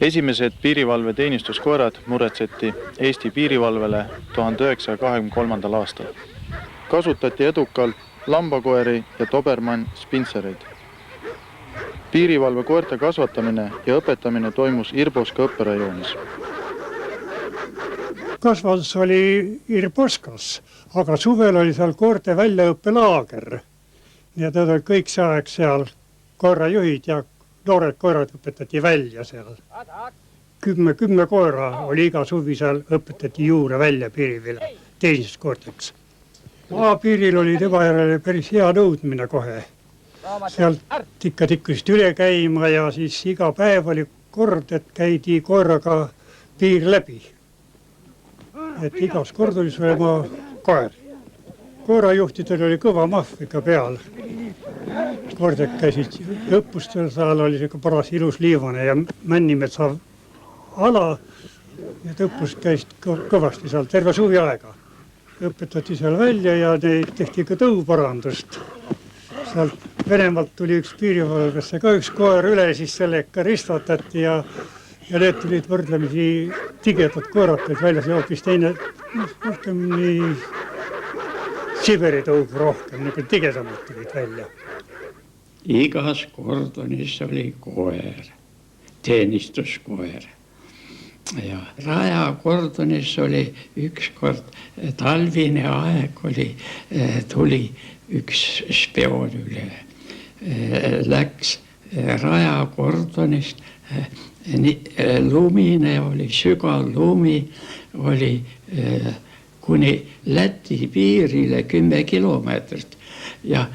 Esimesed piirivalveteenistuskoerad muretseti Eesti piirivalvele 1923. aastal. Kasutati edukalt lambakoeri ja Dobermann Spitzereid. Piirivalvekoerte kasvatamine ja õpetamine toimus Irboska õpperajoonis. Kasvas oli Irboskas, aga suvel oli seal koerte väljaõppelaager. Ja nad olid kõik see aeg seal koerajuhid ja noored koerad õpetati välja seal. 10 koera oli iga suvi seal, õpetati juurde välja piirivile teenistuskoorteks. Maapiiril oli tema järele päris hea nõudmine kohe. Sealt ikka tikkusid üle käima ja siis iga päev oli kord, et käidi koeraga piir läbi. Et igas kord oli see oma koer. Koerajuhtidel oli kõva mahv ikka peal. Kordad käisid õppustel, seal oli see paras ilus liivane ja Männimetsa ala. Need õppust käisid kõvasti seal terve suvi aega. Õpetati seal välja ja neid tehti ka tõuparandust. Sealt Venemaalt tuli üks piirivalvesse ka üks koer üle, siis selle ikka ristvatati ja need tulid võrdlemisi tigedad koerad välja, see hoopis teine rohkem nii Siberi tõug rohkem, nii tigedamad tulid välja. Igas kordonis oli koer, teenistuskoer. Ja rajakordonis oli ükskord talvine aeg tuli üks spioon üle. Läks rajakordonist, lumine oli, sügav lumi oli kuni Läti piirile 10 kilomeetrit ja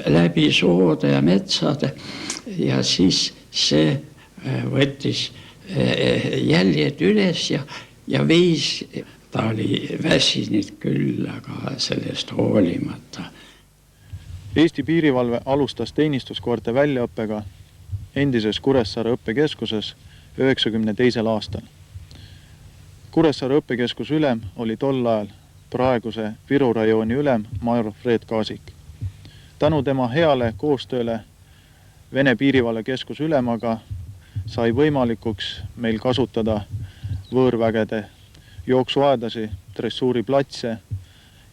läbi soode ja metsade ja siis see võttis jäljed üles ja viis, ta oli väsinud küll, aga sellest hoolimata. Eesti piirivalve alustas teenistuskoerte väljaõppega endises Kuressaare õppekeskuses 1992. aastal. Kuressaare õppekeskus ülem oli tol ajal praeguse Viru rajooni ülem major Fred Kaasik. Tänu tema heale koostööle Vene piirivalvekeskus ülemaga sai võimalikuks meil kasutada võõrvägede jooksuaedasi, dressuuriplatse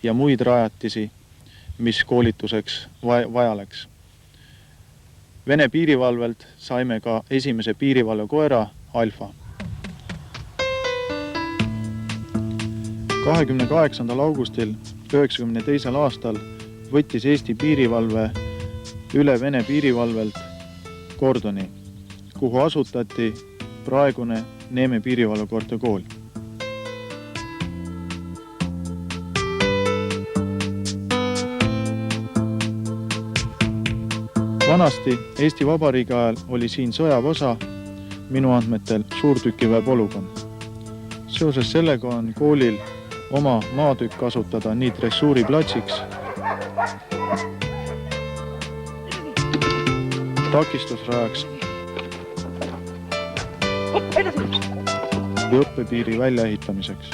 ja muid rajatisi, mis koolituseks vaja läks. Vene piirivalvelt saime ka esimese piirivalvekoera Alfa. 28. augustil 1992. aastal võttis Eesti piirivalve üle Vene piirivalvelt Kordoni, kuhu asutati praegune Neeme piirivalvekoerte kool. Vanasti Eesti Vabariigi ajal oli siin sõjaväeosa, minu andmetel suurtükiväe polügoon. Seoses sellega on koolil oma maatükk kasutada nii dressuuriplatsiks, takistusrajaks ja õppepiiri väljaehitamiseks.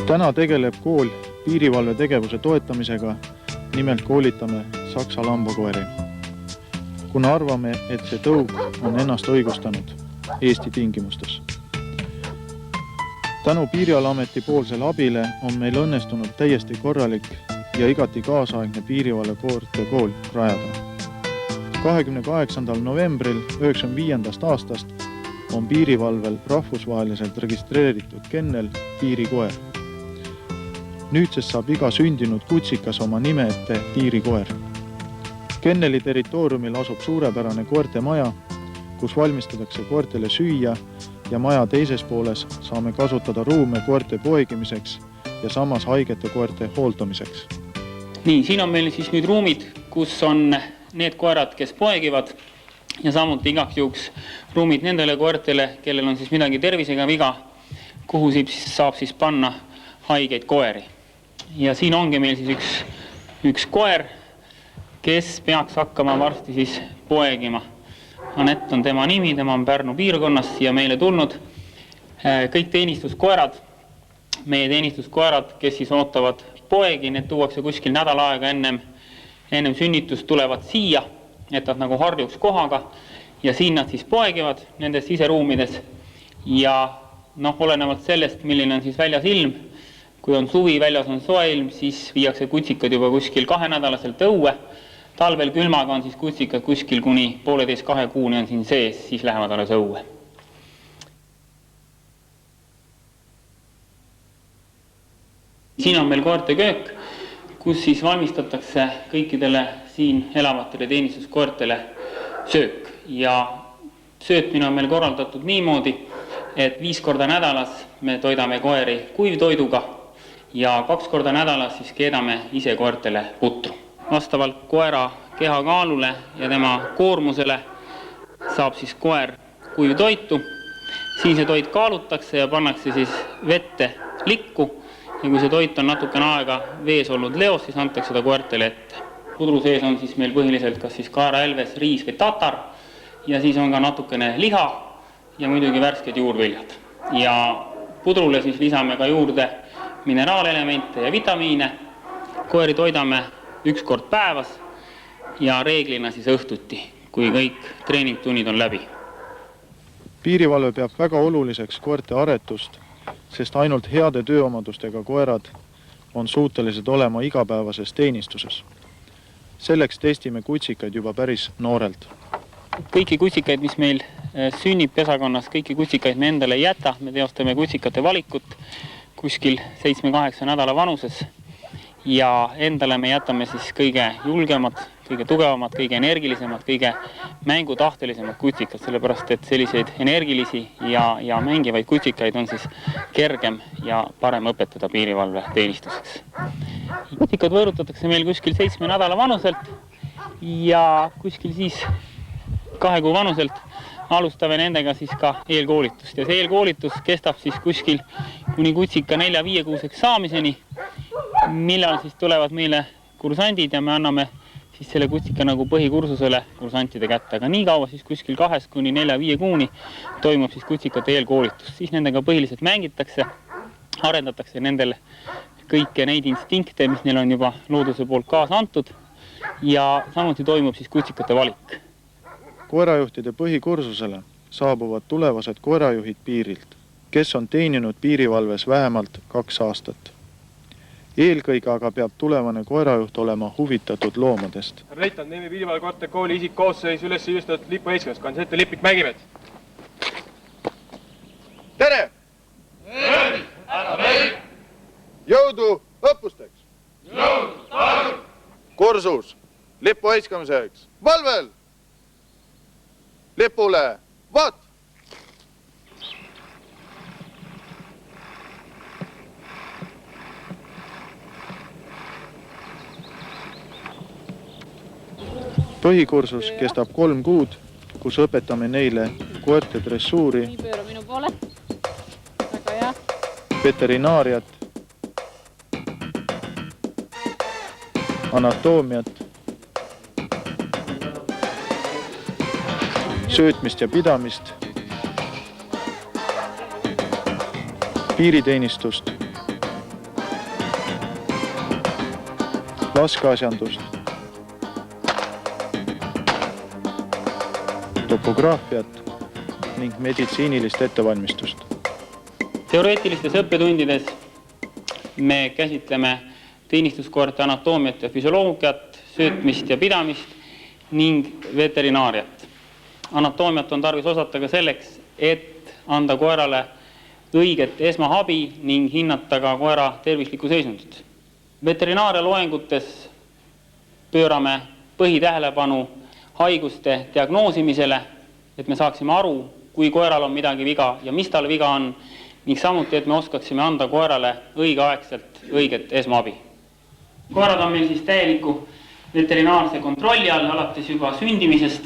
Täna tegeleb kool piirivalve tegevuse toetamisega, nimelt koolitame saksa lambakoeri. Kuna arvame, et see tõug on ennast õigustanud Eesti tingimustes. Tänu Piirivalveameti poolsele abile on meil õnnestunud täiesti korralik ja igati kaasaegne piirivalvekoerte kool rajada. 28. novembril 1995. aastast on piirivalvel rahvusvaheliselt registreeritud kennel Tiirikoer. Nüüdsest saab iga sündinud kutsikas oma nime ette Tiirikoer. Kenneli territooriumil asub suurepärane koerte maja, kus valmistatakse koertele süüa ja maja teises pooles saame kasutada ruume koerte poegimiseks ja samas haigete koerte hooldamiseks. Nii, siin on meil siis nüüd ruumid, kus on need koerad, kes poegivad ja samuti igaks juhuks ruumid nendele koertele, kellel on siis midagi tervisega viga, kuhu saab siis panna haigeid koeri. Ja siin ongi meil siis üks koer, kes peaks hakkama varsti siis poegima. Anett on tema nimi, tema on Pärnu piirkonnast siia meile tulnud. Kõik teenistuskoerad, meie teenistuskoerad, kes siis ootavad poegi, need tuuakse kuskil nädal aega ennem sünnitust tulevad siia et nad nagu harjuks kohaga ja siin nad siis poegivad nendes siseruumides ja olenevalt sellest, milline on siis väljas ilm, kui on suvi, väljas on soe ilm, siis viiakse kutsikad juba kuskil 2-nädalaselt õue. Talvel külmaga on siis kutsikad kuskil kuni 1,5–2 kuuni on siin sees, siis lähevad alles õue. Siin on meil koerte köök, kus siis valmistatakse kõikidele siin elavatele teenistuskoertele söök. Ja söötmine on meil korraldatud niimoodi, et 5 korda nädalas me toidame koeri kuivtoiduga ja 2 korda nädalas siis keedame ise koertele putru. Vastavalt koera kehakaalule ja tema koormusele saab siis koer kuivtoitu. Siin see toit kaalutakse ja pannakse siis vette likku ja kui see toit on natukene aega vees olnud leos, siis antakse seda koertele ette. Pudru sees on siis meil põhiliselt kas siis kaeraelves, riis või tatar ja siis on ka natukene liha ja muidugi värsked juurviljad. Ja pudrule siis lisame ka juurde mineraalelemente ja vitamiine. Koeri toidame 1 kord päevas ja reeglina siis õhtuti, kui kõik treeningtunnid on läbi. Piirivalve peab väga oluliseks koerte aretust, sest ainult heade tööomadustega koerad on suutelised olema igapäevases teenistuses. Selleks testime kutsikaid juba päris noorelt. Kõiki kutsikaid, mis meil sünnib pesakonnas, kõiki kutsikaid me endale ei jäta. Me teostame kutsikate valikut kuskil 7-8 nädala vanuses ja endale me jätame siis kõige julgemad, kõige tugevamad, kõige energilisemad, kõige mängutahtelisemad kutsikad, sellepärast et selliseid energilisi ja mängivaid kutsikaid on siis kergem ja parem õpetada piirivalve teenistuseks. Kutsikad võõrutatakse meil kuskil 7 nädala vanuselt ja kuskil siis 2 kuu vanuselt alustame nendega siis ka eelkoolitust ja see eelkoolitus kestab siis kuskil kuni kutsika 4-5 kuuseks saamiseni, millal siis tulevad meile kursandid ja me anname siis selle kutsika nagu põhikursusele kursantide kätte, aga nii kaua siis kuskil 2 kuni 4-5 kuuni toimub siis kutsikate eelkoolitus, siis nendega põhiliselt mängitakse, arendatakse nendel kõike neid instinkte, mis neil on juba looduse poolt kaasa antud ja samuti toimub siis kutsikate valik. Koerajuhtide põhikursusele saabuvad tulevased koerajuhid piirilt, kes on teeninud piirivalves vähemalt 2 aastat. Eelkõige aga peab tulevane koerajuht olema huvitatud loomadest. Härra Leitan, Neemi piirivalvekoerte kooli isik koosseis üles illustatud lipu eeskonnast. Kandis ette Lipik Mägimet. Tere! Jõudu õppusteks! Jõudu! Kursus lipu heiskamiseks. Valvel! Lipule! Vaat! Põhikursus kestab 3 kuud, kus õpetame neile koerte dressuuri, Nii pööra minu poole. Väga hea. veterinaariat, anatoomiat, söötmist ja pidamist, piiriteenistust, laskeasjandust, topograafiat ning meditsiinilist ettevalmistust. Teoreetilistes õppetundides me käsitleme teenistuskoerte anatoomiat ja füsioloogiat, söötmist ja pidamist ning veterinaariat. Anatoomiat on tarvis osata ka selleks, et anda koerale õiget esmaabi ning hinnata ka koera tervislikku seisundit. Veterinaaria loengutes pöörame põhitähelepanu haiguste diagnoosimisele, et me saaksime aru, kui koeral on midagi viga ja mis tal viga on, ning samuti, et me oskaksime anda koerale õigeaegselt õiget esmaabi. Koerad on meil siis täieliku veterinaarse kontrolli all alates juba sündimisest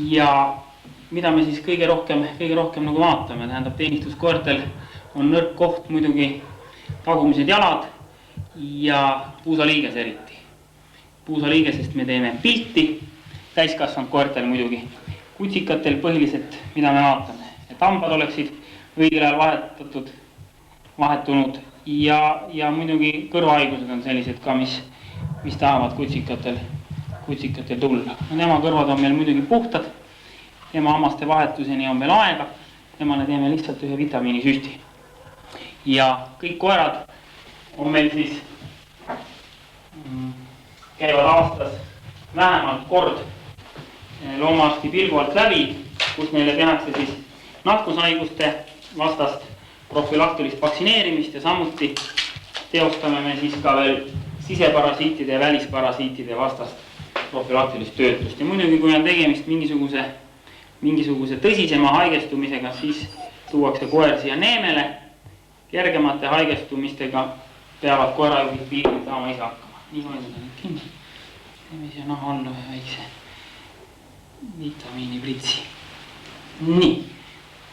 ja mida me siis kõige rohkem nagu vaatame, tähendab teenistuskoertel on nõrk koht muidugi tagumised jalad ja puusaliiges eriti. Puusaliigesest me teeme pilti, täiskasvanud koertel muidugi, kutsikatel põhiliselt, mida me vaatame, et hambad oleksid õigel ajal vahetunud ja muidugi kõrvahaigused on sellised ka, mis tahavad kutsikatel kutsikatel tulla. Tema kõrvad on meil muidugi puhtad, tema hammaste vahetuseni on veel aega, temale teeme lihtsalt ühe vitamiinisüsti. Ja kõik koerad on meil siis käivad aastas vähemalt kord loomaarsti pilgu alt läbi, kus neile tehakse siis nakkushaiguste vastast profülaktilist vaktsineerimist ja samuti teostame me siis ka veel siseparasiitide ja välisparasiitide vastast profülaktilist töötlust. Ja muidugi, kui on tegemist mingisuguse tõsisema haigestumisega, siis tuuakse koer siia neemele. Kergemate haigestumistega peavad koerajuhid piiril saama ise hakkama. Nii hoidada nüüd kinni. Teeme siia naha alla ühe väikse vitamiinipritsi. Nii,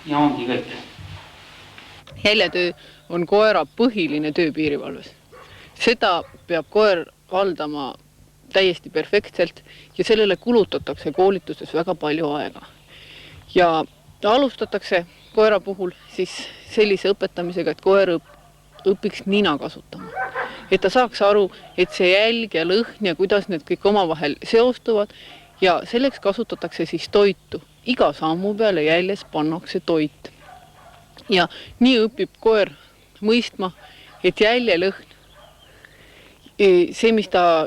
ja ongi kõik. Jäljetöö on koera põhiline töö piirivalves. Seda peab koer valdama täiesti perfektselt ja sellele kulutatakse koolituses väga palju aega. Ja alustatakse koera puhul siis sellise õpetamisega, et koer õpiks nina kasutama. Et ta saaks aru, et see jälg ja lõhn ja kuidas need kõik omavahel seostuvad ja selleks kasutatakse siis toitu. Iga sammu peale jäljes pannakse toit. Ja nii õpib koer mõistma, et jälje lõhn, see, mis ta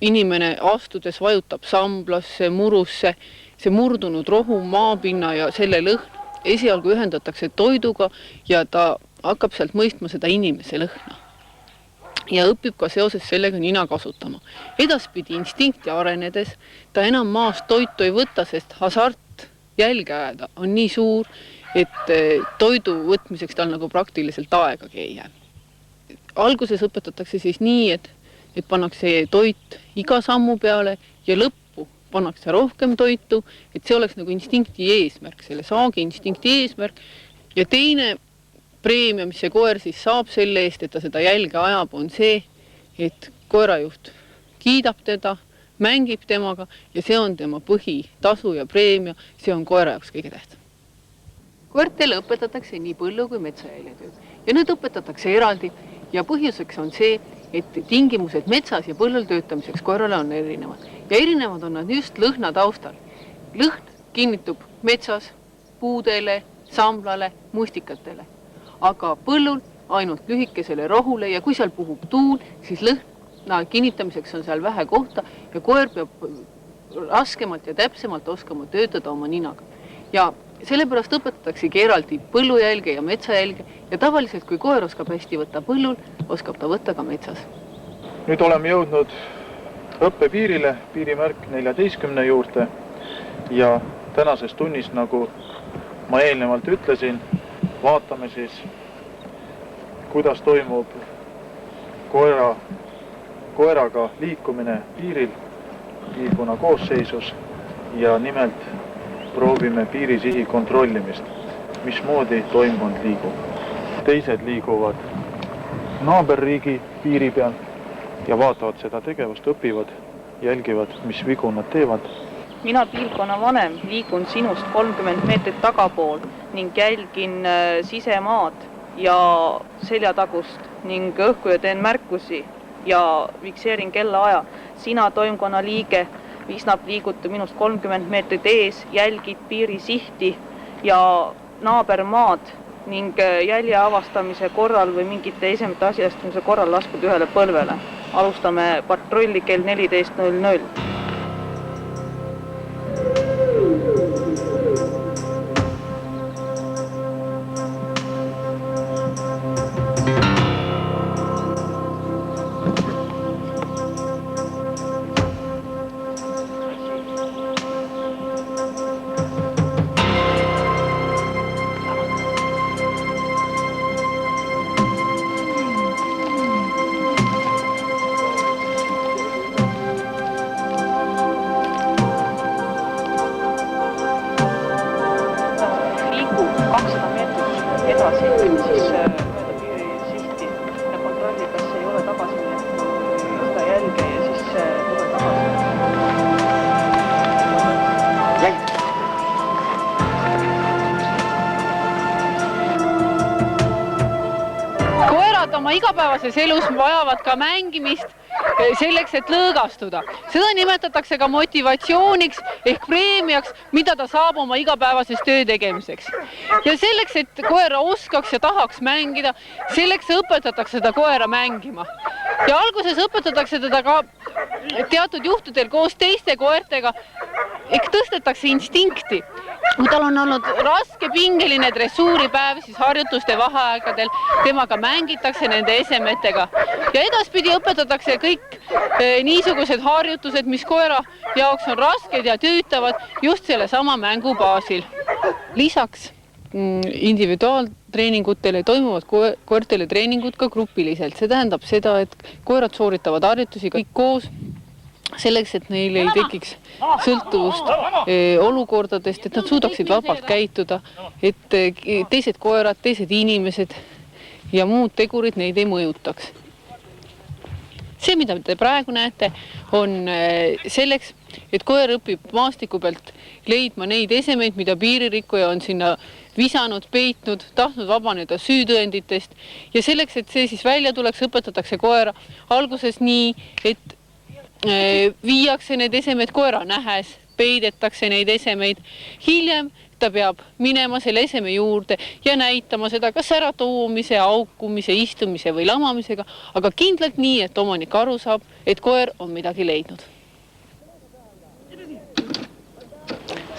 inimene astudes vajutab samblasse, murusse, see murdunud rohu, maapinna ja selle lõhn esialgu ühendatakse toiduga ja ta hakkab sealt mõistma seda inimese lõhna. Ja õpib ka seoses sellega nina kasutama. Edaspidi instinkti arenedes ta enam maast toitu ei võta, sest hasart jälge ajada on nii suur, et toidu võtmiseks tal nagu praktiliselt aegagi ei jää. Alguses õpetatakse siis nii, et pannakse toit iga sammu peale ja lõppu pannakse rohkem toitu, et see oleks nagu instinkti eesmärk, selle saagi instinkti eesmärk. Ja teine preemia, mis see koer siis saab selle eest, et ta seda jälge ajab, on see, et koerajuht kiidab teda, mängib temaga ja see on tema põhitasu ja preemia, see on koera jaoks kõige tähtsam. Koertele õpetatakse nii põllu kui metsajäljetöö ja need õpetatakse eraldi ja põhjuseks on see, et tingimused metsas ja põllul töötamiseks koerale on erinevad. Ja erinevad on nad just lõhna taustal. Lõhn kinnitub metsas, puudele, samblale, mustikatele. Aga põllul ainult lühikesele rohule ja kui seal puhub tuul, siis lõhna kinnitamiseks on seal vähe kohta ja koer peab raskemalt ja täpsemalt oskama töötada oma ninaga. Ja sellepärast õpetataksegi eraldi põllujälge ja metsajälge ja tavaliselt, kui koer oskab hästi võtta põllul, oskab ta võtta ka metsas. Nüüd oleme jõudnud õppepiirile, piirimärk 14 juurde ja tänases tunnis, nagu ma eelnevalt ütlesin, vaatame siis, kuidas toimub koeraga liikumine piiril piirkonna koosseisus ja nimelt proovime piirisihi kontrollimist, mismoodi toimkond liigub. Teised liiguvad naaberriigi piiri peal ja vaatavad seda tegevust, õpivad, jälgivad, mis vigu nad teevad. Mina piirkonna vanem liigun sinust 30 meetrit tagapool ning jälgin sisemaad ja seljatagust ning õhku ja teen märkusi ja fikseerin kellaaja. Sina toimkonna liige Viisnab liigutu minust 30 meetrit ees, jälgid piirisihti ja naabermaad ning jälje avastamise korral või mingite esemete asjastamise korral laskud ühele põlvele. Alustame patrulli kell 14.00. oma igapäevases elus vajavad ka mängimist selleks, et lõõgastuda. Seda nimetatakse ka motivatsiooniks ehk preemiaks, mida ta saab oma igapäevases töö tegemiseks. Ja selleks, et koera oskaks ja tahaks mängida, selleks õpetatakse seda koera mängima. Ja alguses õpetatakse teda ka teatud juhtudel koos teiste koertega, ehk tõstetakse instinkti. Kui tal on olnud raske pingeline dressuuripäev, siis harjutuste vaheaegadel temaga mängitakse nende esemetega. Ja edaspidi õpetatakse kõik niisugused harjutused, mis koera jaoks on rasked ja tüütavad just selle sama mängu baasil. Lisaks individuaaltreeningutele toimuvad koertele treeningud ka grupiliselt. See tähendab seda, et koerad sooritavad harjutusi kõik koos, selleks, et neil ei tekiks sõltuvust olukordadest, et nad suudaksid vabalt käituda, et teised koerad, teised inimesed ja muud tegurid neid ei mõjutaks. See, mida te praegu näete, on selleks, et koer õpib maastiku pealt leidma neid esemeid, mida piiririkkuja on sinna visanud, peitnud, tahtnud vabaneda süütõenditest ja selleks, et see siis välja tuleks, õpetatakse koera alguses nii, et viiakse need esemed koera nähes, peidetakse neid esemeid. Hiljem ta peab minema selle eseme juurde ja näitama seda kas ära toomise, aukumise, istumise või lamamisega, aga kindlalt nii, et omanik aru saab, et koer on midagi leidnud.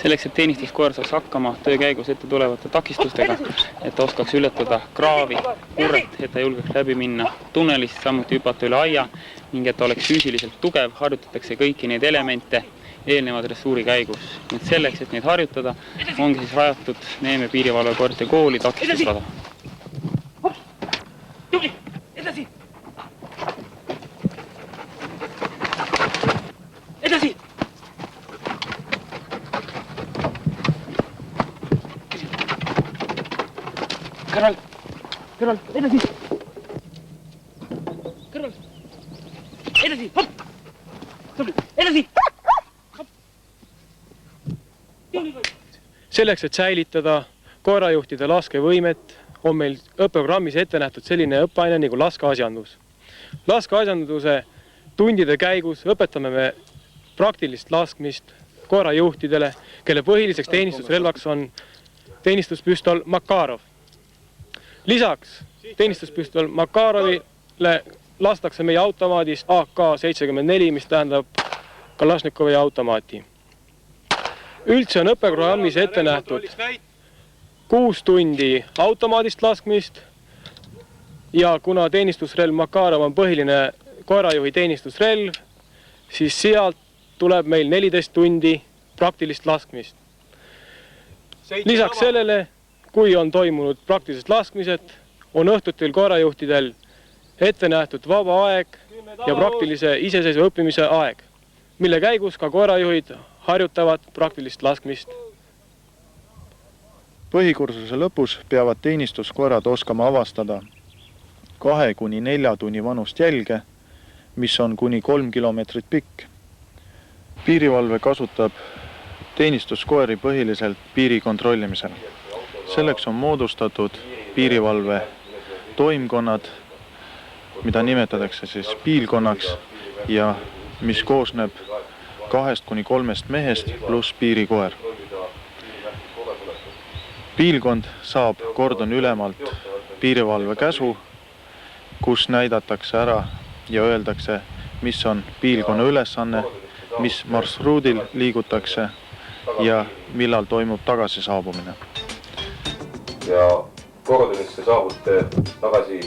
Selleks, et teenistuskoer saaks hakkama töö käigus ette tulevate takistustega, et ta oskaks ületada kraavi, kurret, et ta julgeks läbi minna tunnelist, samuti hüpata üle aia ning et ta oleks füüsiliselt tugev, harjutatakse kõiki neid elemente eelneva dressuuri käigus. Nüüd selleks, et neid harjutada, ongi siis rajatud Neeme piirivalvekoerte kooli takistusrada. Edasi! Edasi! Kõrval, edasi! Kõrval! Edasi! Hopp! Edasi! Selleks, et säilitada koerajuhtide laskevõimet, on meil õppeprogrammis ette nähtud selline õppeaine nagu laskeasjandus. Laskeasjanduse tundide käigus õpetame me praktilist laskmist koerajuhtidele, kelle põhiliseks teenistusrelvaks on teenistuspüstol Makarov. Lisaks teenistuspüstol Makarovile lastakse meie automaadist AK-74, mis tähendab Kalašnikovi automaati. Üldse on õppeprogrammis ette nähtud 6 tundi automaadist laskmist ja kuna teenistusrelv Makarov on põhiline koerajuhi teenistusrelv, siis sealt tuleb meil 14 tundi praktilist laskmist. Lisaks sellele, kui on toimunud praktilised laskmised, on õhtutil koerajuhtidel ette nähtud vaba aeg ja praktilise iseseisva õppimise aeg, mille käigus ka koerajuhid harjutavad praktilist laskmist. Põhikursuse lõpus peavad teenistuskoerad oskama avastada 2–4 tunni vanust jälge, mis on kuni 3 kilomeetrit pikk. Piirivalve kasutab teenistuskoeri põhiliselt piiri kontrollimisel. Selleks on moodustatud piirivalve toimkonnad, mida nimetatakse siis piilkonnaks ja mis koosneb 2–3 mehest pluss piirikoer. Piilkond saab kordon ülemalt piirivalve käsu, kus näidatakse ära ja öeldakse, mis on piilkonna ülesanne, mis marsruudil liigutakse ja millal toimub tagasisaabumine. Ja kordonisse saabute tagasi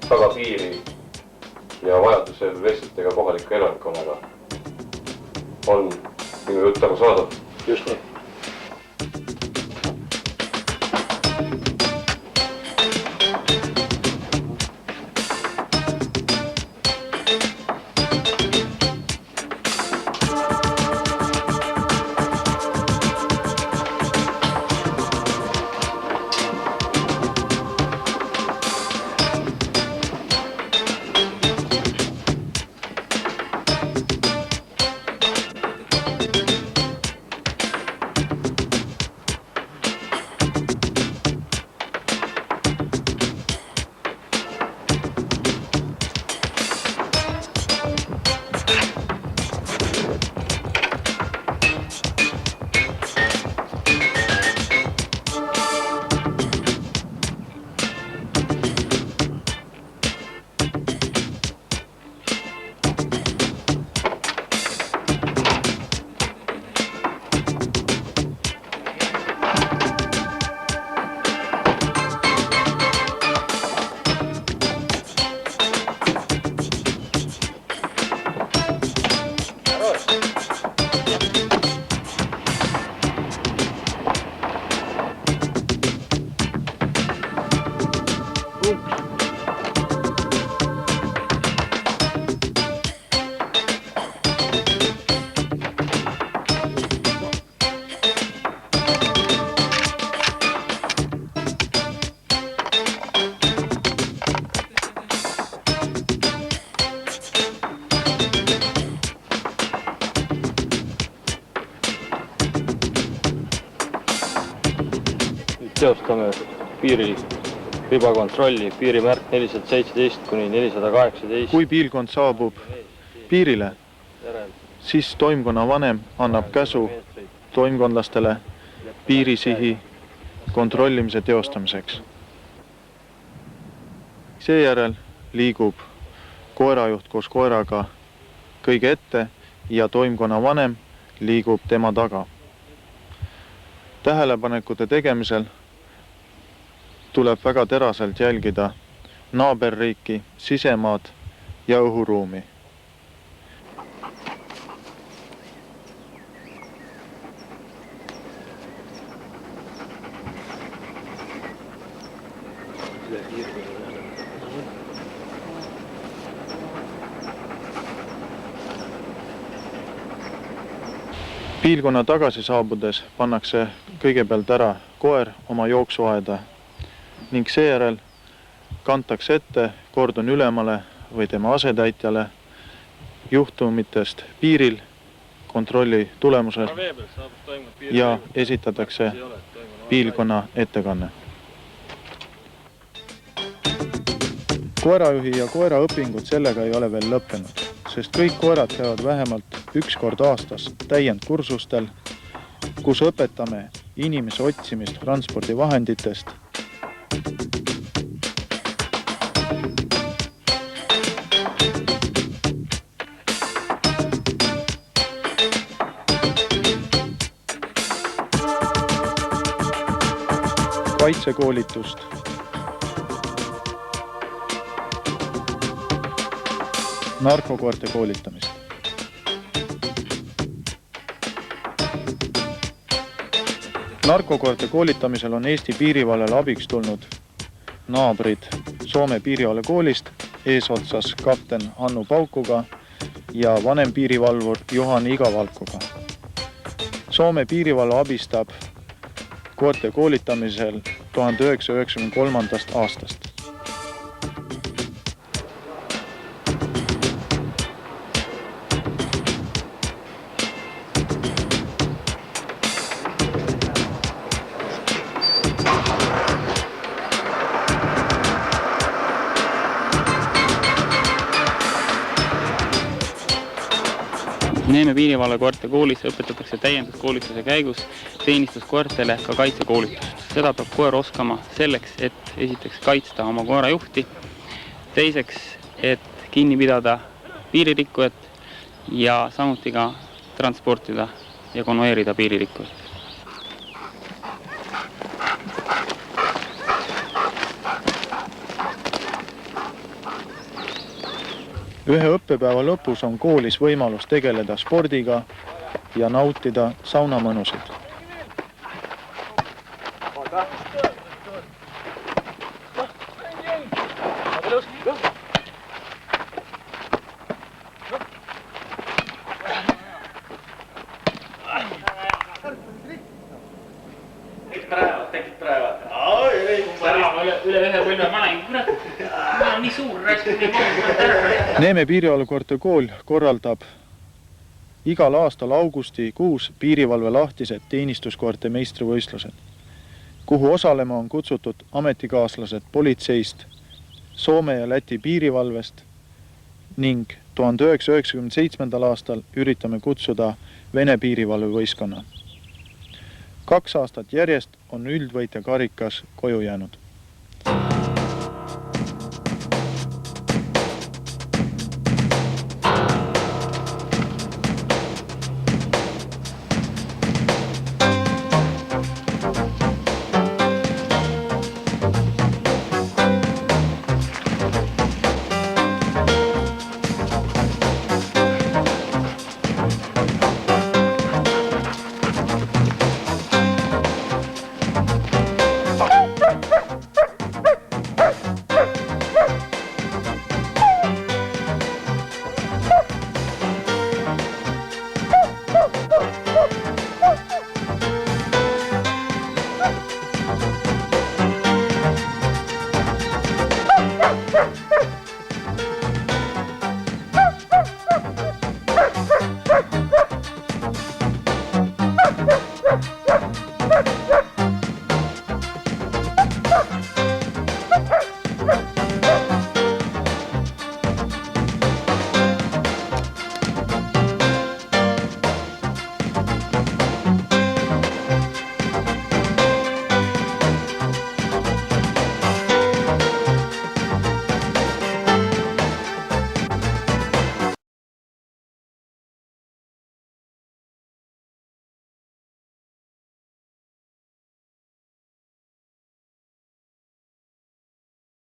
taga piiri ja vajadusel vestlitega kohaliku elanikkonnaga. On minu jutt aru saadab? Just nii. Teostame piiri ribakontrolli, piirimärk 417 kuni 418. Kui piilkond saabub piirile, siis toimkonna vanem annab käsu toimkondlastele piirisihi kontrollimise teostamiseks. Seejärel liigub koerajuht koos koeraga kõige ette ja toimkonna vanem liigub tema taga. Tähelepanekute tegemisel tuleb väga teraselt jälgida naaberriiki, sisemaad ja õhuruumi. Piilkonna tagasi saabudes pannakse kõigepealt ära koer oma jooksuaeda ning seejärel kantakse ette kordon ülemale või tema asetäitjale juhtumitest piiril kontrolli tulemusel ja esitatakse piilkonna ettekanne. Koerajuhi ja koeraõpingud sellega ei ole veel lõppenud, sest kõik koerad käivad vähemalt üks kord aastas täiendkursustel, kus õpetame inimese otsimist transpordivahenditest, kaitsekoolitust, narkokoerte koolitamist. Narkokoerte koolitamisel on Eesti piirivalvele abiks tulnud naabrid Soome piirivalvekoolist eesotsas kapten Hannu Paukuga ja vanem piirivalvur Johan Igavalkuga. Soome piirivalve abistab koerte koolitamisel 1993. aastast. Neeme piirivalvekoerte koolis õpetatakse täienduskoolituse käigus teenistuskoertele ka kaitsekoolitust. Seda peab koer oskama selleks, et esiteks kaitsta oma koerajuhti, teiseks, et kinni pidada piiririkkujat ja samuti ka transportida ja konvoeerida piiririkkujat. Ühe õppepäeva lõpus on koolis võimalus tegeleda spordiga ja nautida saunamõnusid. Tekib praevad. Üle ühe põlve ma näin, kurat. Ma on nii suur rääst. Neeme piirivalvekoerte kool korraldab igal aastal augustikuus piirivalve lahtised teenistuskoerte meistrivõistlused, kuhu osalema on kutsutud ametikaaslased politseist, Soome ja Läti piirivalvest ning 1997. aastal üritame kutsuda Vene piirivalvevõistkonna. 2 aastat järjest on üldvõitja karikas koju jäänud.